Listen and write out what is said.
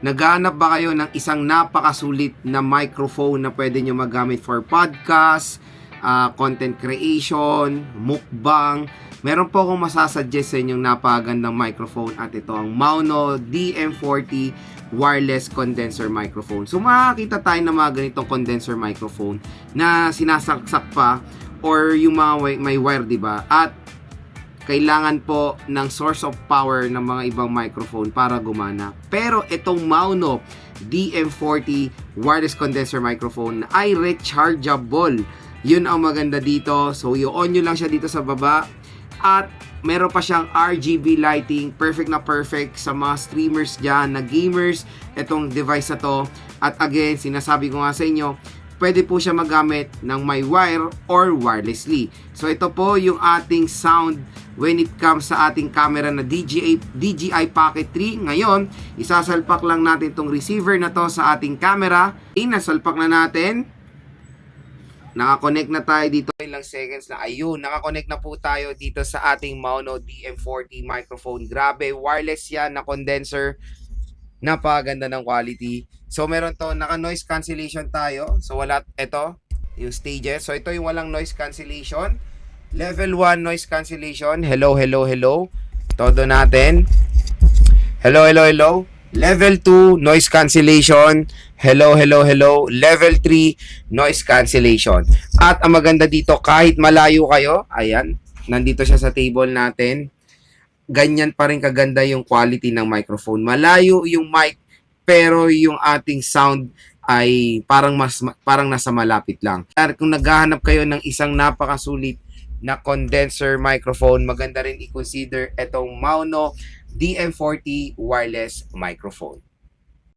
Naghahanap ba kayo ng isang napakasulit na microphone na pwede nyo magamit for podcast, content creation, mukbang? Meron po akong masasuggest sa inyong napakagandang microphone at ito ang Mauno DM40 wireless condenser microphone. So makakita tayo ng mga ganitong condenser microphone na sinasaksak pa or yung mga may wire, diba? At kailangan po ng source of power ng mga ibang microphone para gumana. Pero itong Mauno DM40 wireless condenser microphone ay rechargeable. Yun ang maganda dito. So i-on nyo lang siya dito sa baba. At meron pa siyang RGB lighting. Perfect na perfect sa mga streamers dyan, na gamers. Itong device na to. At again, sinasabi ko nga sa inyo, pwede po siya magamit ng may wire or wirelessly. So ito po yung ating sound when it comes sa ating camera na DJI Pocket 3. Ngayon, isasalpak lang natin itong receiver na to sa ating camera. Nasalpak na natin. Nakakonect na tayo dito. Ilang seconds na. Ayun, nakakonect na po tayo dito sa ating Mauno DM40 microphone. Grabe, wireless yan na condenser. Napakaganda ng quality. So meron to, naka noise cancellation tayo. So wala, ito yung stages. So ito yung walang noise cancellation. Level 1 noise cancellation. Hello, hello, hello. Todo natin. Hello, hello, hello. Level 2 noise cancellation. Hello, hello, hello. Level 3 noise cancellation. At ang maganda dito, kahit malayo kayo, ayan, nandito siya sa table natin. Ganyan pa rin kaganda yung quality ng microphone. Malayo yung mic, pero yung ating sound ay parang nasa malapit lang. Kung naghahanap kayo ng isang napakasulit na condenser microphone, maganda rin i-consider itong Mauno DM40 wireless microphone.